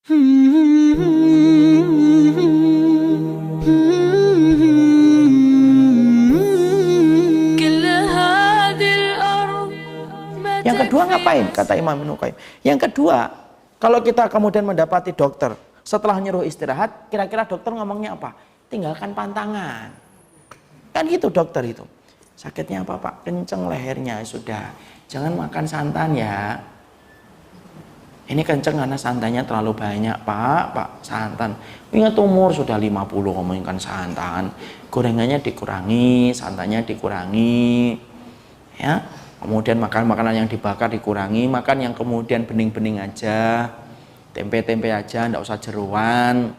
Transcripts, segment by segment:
Yang kedua ngapain? Kata Imam Ibnu Qayyim. Yang kedua, kalau kita kemudian mendapati dokter setelah nyuruh istirahat, kira-kira dokter ngomongnya apa? Tinggalkan pantangan. Kan gitu dokter itu. Sakitnya apa Pak? Kenceng lehernya, sudah. Jangan makan santan ya. Ini kenceng karena santannya terlalu banyak Pak santan. Ingat umur sudah 50 ngomongin santan. Gorengannya dikurangi, santannya dikurangi. Ya. Kemudian makan makanan yang dibakar dikurangi, makan yang kemudian bening-bening aja, tempe-tempe aja, enggak usah jeruan.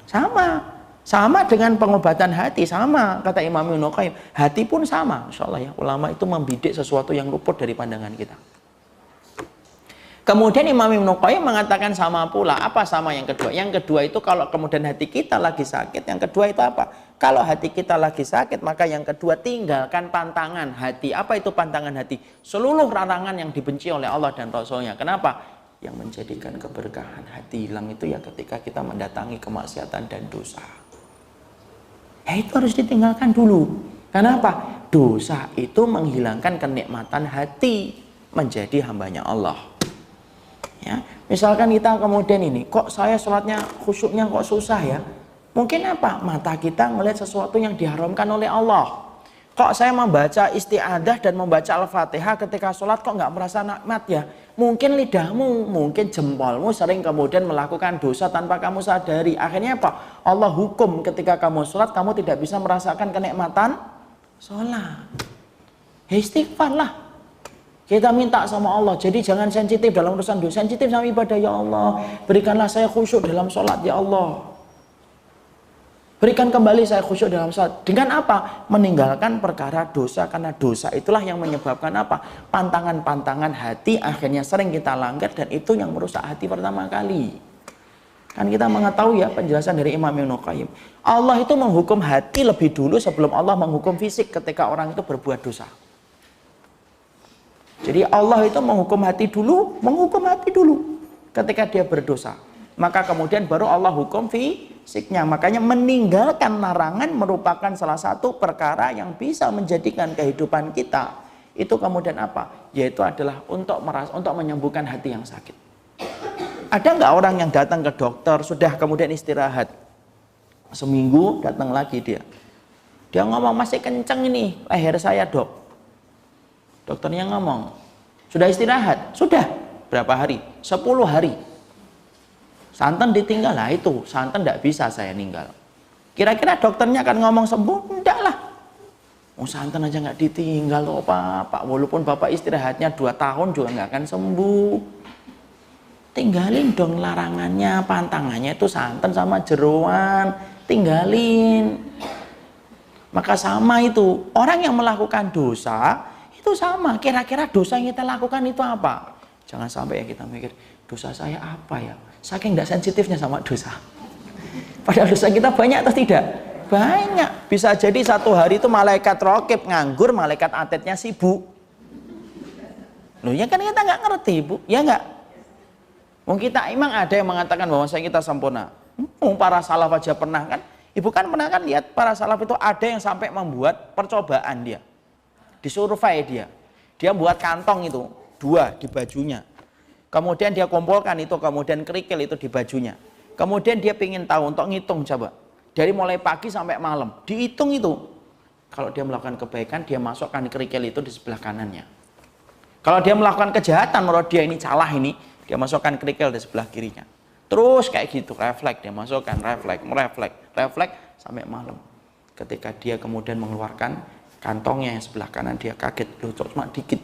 Sama dengan pengobatan hati, sama kata Imam Ibnu Qayyim. Hati pun sama, insyaallah ya. Ulama itu membidik sesuatu yang luput dari pandangan kita. Kemudian Imam Ibnu Qayyim mengatakan sama pula. Apa sama yang kedua? Yang kedua itu kalau kemudian hati kita lagi sakit, yang kedua itu apa? Kalau hati kita lagi sakit, maka yang kedua tinggalkan pantangan hati. Apa itu pantangan hati? Seluruh larangan yang dibenci oleh Allah dan Rasulnya. Kenapa? Yang menjadikan keberkahan hati hilang itu ya ketika kita mendatangi kemaksiatan dan dosa. Ya itu harus ditinggalkan dulu. Kenapa? Dosa itu menghilangkan kenikmatan hati menjadi hambanya Allah. Ya, misalkan kita kemudian ini, kok saya sholatnya khusyuknya kok susah ya? Mungkin apa? Mata kita melihat sesuatu yang diharamkan oleh Allah. Kok saya membaca isti'adah dan membaca Al-Fatihah ketika sholat kok nggak merasa nikmat ya? Mungkin lidahmu, mungkin jempolmu sering kemudian melakukan dosa tanpa kamu sadari. Akhirnya apa? Allah hukum ketika kamu sholat kamu tidak bisa merasakan kenikmatan sholat. Istighfar lah. Kita minta sama Allah, jadi jangan sensitif dalam urusan dosa, sensitif sama ibadah ya Allah. Berikanlah saya khusyuk dalam sholat ya Allah. Berikan kembali saya khusyuk dalam sholat. Dengan apa? Meninggalkan perkara dosa, karena dosa itulah yang menyebabkan apa? Pantangan-pantangan hati akhirnya sering kita langgar dan itu yang merusak hati pertama kali. Kan kita mengetahui ya penjelasan dari Imam Ibnu Qayyim. Allah itu menghukum hati lebih dulu sebelum Allah menghukum fisik ketika orang itu berbuat dosa. Jadi Allah itu menghukum hati dulu ketika dia berdosa. Maka kemudian baru Allah hukum fisiknya. Makanya meninggalkan larangan merupakan salah satu perkara yang bisa menjadikan kehidupan kita itu kemudian apa? Yaitu adalah untuk menyembuhkan hati yang sakit. Ada nggak orang yang datang ke dokter sudah kemudian istirahat seminggu datang lagi dia ngomong masih kenceng ini leher saya dok. Dokternya ngomong, sudah istirahat? Sudah. Berapa hari? 10 hari. Santan ditinggal? Lah itu, santan tidak bisa saya ninggal. Kira-kira dokternya akan ngomong sembuh? Enggak lah. Oh, santan aja nggak ditinggal loh Pak. Walaupun Bapak istirahatnya 2 tahun juga nggak akan sembuh. Tinggalin dong larangannya, pantangannya itu santan sama jeroan. Tinggalin. Maka sama itu, orang yang melakukan dosa, itu sama, kira-kira dosa yang kita lakukan itu apa? Jangan sampai ya kita mikir, dosa saya apa ya? Saking tidak sensitifnya sama dosa. Padahal dosa kita banyak atau tidak? Banyak. Bisa jadi satu hari itu malaikat raqib nganggur, malaikat atidnya sibuk. Loh ya kan kita nggak ngerti Bu, ya nggak? Mungkin kita emang ada yang mengatakan bahwa kita sempurna. Para salaf aja pernah kan? Ibu kan pernah kan lihat para salaf itu ada yang sampai membuat percobaan dia. Disurvei dia buat kantong itu 2 di bajunya, kemudian dia kumpulkan itu, kemudian kerikil itu di bajunya, kemudian dia ingin tahu untuk ngitung, coba dari mulai pagi sampai malam dihitung itu. Kalau dia melakukan kebaikan dia masukkan kerikil itu di sebelah kanannya, kalau dia melakukan kejahatan menurut dia ini salah ini, dia masukkan kerikil di sebelah kirinya, terus kayak gitu refleks, dia masukkan refleks sampai malam. Ketika dia kemudian mengeluarkan kantongnya yang sebelah kanan dia kaget, loh cuma dikit.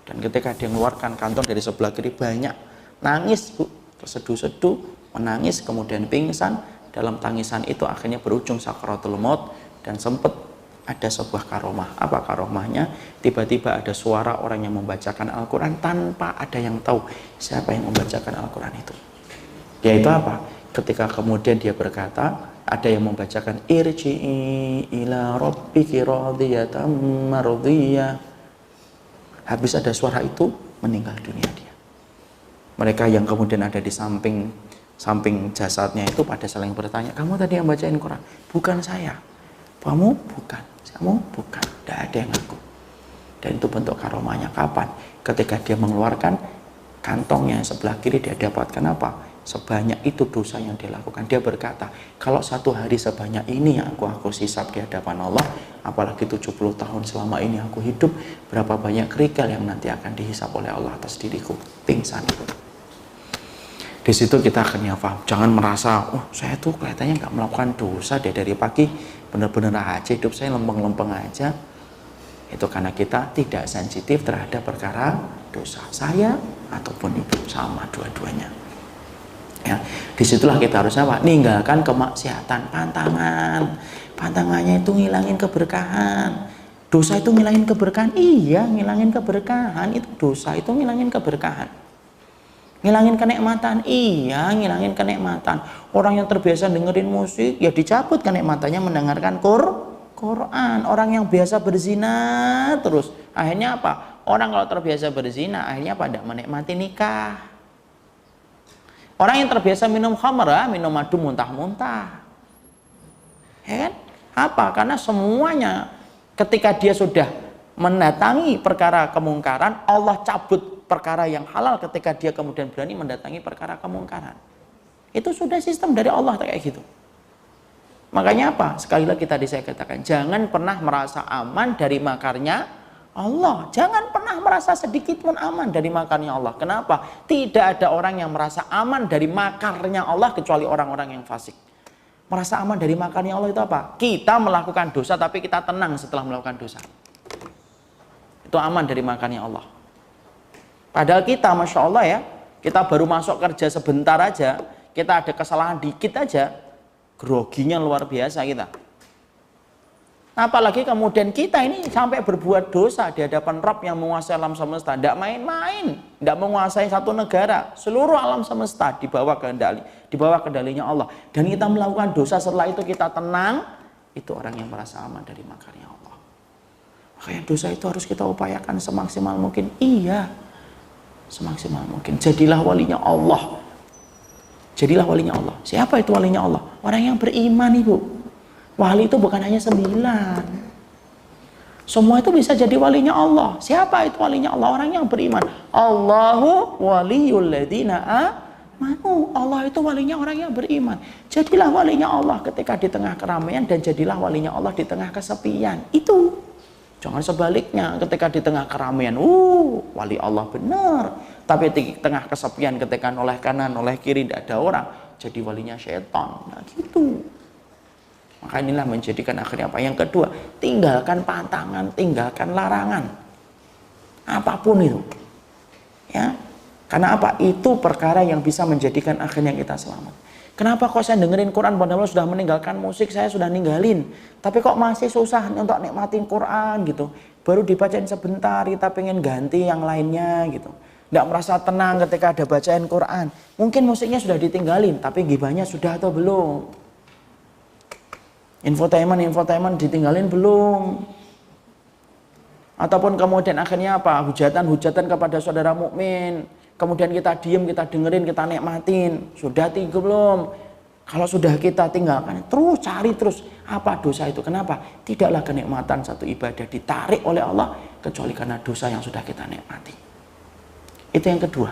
Dan ketika dia mengeluarkan kantong dari sebelah kiri banyak, nangis Bu, terseduh-seduh, menangis kemudian pingsan. Dalam tangisan itu akhirnya berujung sakaratul maut dan sempat ada sebuah karomah. Apa karomahnya? Tiba-tiba ada suara orang yang membacakan Al-Quran tanpa ada yang tahu siapa yang membacakan Al-Quran itu. Yaitu apa? Ketika kemudian dia berkata, ada yang membacakan irji'i ila rabbiki radiyatan mardiyah. Habis ada suara itu meninggal dunia dia. Mereka yang kemudian ada di samping samping jasadnya itu pada saling bertanya, kamu tadi yang bacain Quran? Bukan saya. Kamu bukan. Kamu bukan. Tidak ada yang ngaku. Dan itu bentuk karomahnya kapan? Ketika dia mengeluarkan kantongnya sebelah kiri, dia dapatkan apa? Sebanyak itu dosa yang dilakukan. Dia berkata, kalau satu hari sebanyak ini yang aku hisap di hadapan Allah, apalagi 70 tahun selama ini aku hidup, berapa banyak kerikil yang nanti akan dihisap oleh Allah atas diriku. Pingsan. Di situ kita akan paham. Jangan merasa, oh saya tuh kelihatannya nggak melakukan dosa deh dari pagi, bener-bener aja hidup saya lempeng-lempeng aja. Itu karena kita tidak sensitif terhadap perkara dosa. Saya ataupun ibu sama dua-duanya. Ya, disitulah kita harus apa? Ninggalkan kemaksiatan, pantangan. Pantangannya itu ngilangin keberkahan. Dosa itu ngilangin keberkahan. Iya, ngilangin keberkahan. Itu dosa itu ngilangin keberkahan. Ngilangin kenikmatan. Iya, ngilangin kenikmatan. Orang yang terbiasa dengerin musik, ya dicabut kenikmatannya mendengarkan Quran. Orang yang biasa berzina terus, akhirnya apa? Orang kalau terbiasa berzina, akhirnya pada menikmati nikah. Orang yang terbiasa minum khamra, minum madu muntah-muntah. Ya kan? Apa? Karena semuanya ketika dia sudah mendatangi perkara kemungkaran, Allah cabut perkara yang halal ketika dia kemudian berani mendatangi perkara kemungkaran. Itu sudah sistem dari Allah kayak gitu. Makanya apa? Sekali lagi tadi saya katakan, jangan pernah merasa aman dari makarnya Allah. Jangan pernah merasa sedikit pun aman dari makarnya Allah. Kenapa? Tidak ada orang yang merasa aman dari makarnya Allah kecuali orang-orang yang fasik. Merasa aman dari makarnya Allah itu apa? Kita melakukan dosa tapi kita tenang setelah melakukan dosa. Itu aman dari makarnya Allah. Padahal kita, Masya Allah ya, kita baru masuk kerja sebentar aja, kita ada kesalahan dikit aja, groginya luar biasa kita. Apalagi kemudian kita ini sampai berbuat dosa di hadapan Rabb yang menguasai alam semesta. Tidak main-main, tidak menguasai satu negara. Seluruh alam semesta di bawah kendalinya Allah. Dan kita melakukan dosa, setelah itu kita tenang, itu orang yang merasa aman dari makarnya Allah. Makanya dosa itu harus kita upayakan semaksimal mungkin. Iya, semaksimal mungkin. Jadilah walinya Allah. Jadilah walinya Allah. Siapa itu walinya Allah? Orang yang beriman, Ibu. Wali itu bukan hanya 9. Semua itu bisa jadi walinya Allah. Siapa itu walinya Allah? Orang yang beriman. Allahu waliyul ladzina amanu. Allah itu walinya orang yang beriman. Jadilah walinya Allah ketika di tengah keramaian, dan jadilah walinya Allah di tengah kesepian. Itu. Jangan sebaliknya, ketika di tengah keramaian, wali Allah benar. Tapi di tengah kesepian, ketika noleh kanan, noleh kiri, tidak ada orang, jadi walinya syaitan. Nah gitu. Maka inilah menjadikan akhirnya apa? Yang kedua, tinggalkan pantangan, tinggalkan larangan. Apapun itu. Ya. Karena apa? Itu perkara yang bisa menjadikan akhirnya kita selamat. Kenapa kok saya dengerin Quran, padahal sudah meninggalkan musik, saya sudah ninggalin. Tapi kok masih susah untuk nikmatin Quran gitu. Baru dibacain sebentar, kita pengen ganti yang lainnya gitu. Nggak merasa tenang ketika ada bacaan Quran. Mungkin musiknya sudah ditinggalin, tapi gibahnya sudah atau belum? Infotainment ditinggalin belum? Ataupun kemudian akhirnya apa? Hujatan kepada saudara mukmin. Kemudian kita diem, kita dengerin, kita nikmatin. Sudah tiga belum? Kalau sudah kita tinggalkan, terus cari terus. Apa dosa itu? Kenapa? Tidaklah kenikmatan satu ibadah ditarik oleh Allah kecuali karena dosa yang sudah kita nikmati. Itu yang kedua.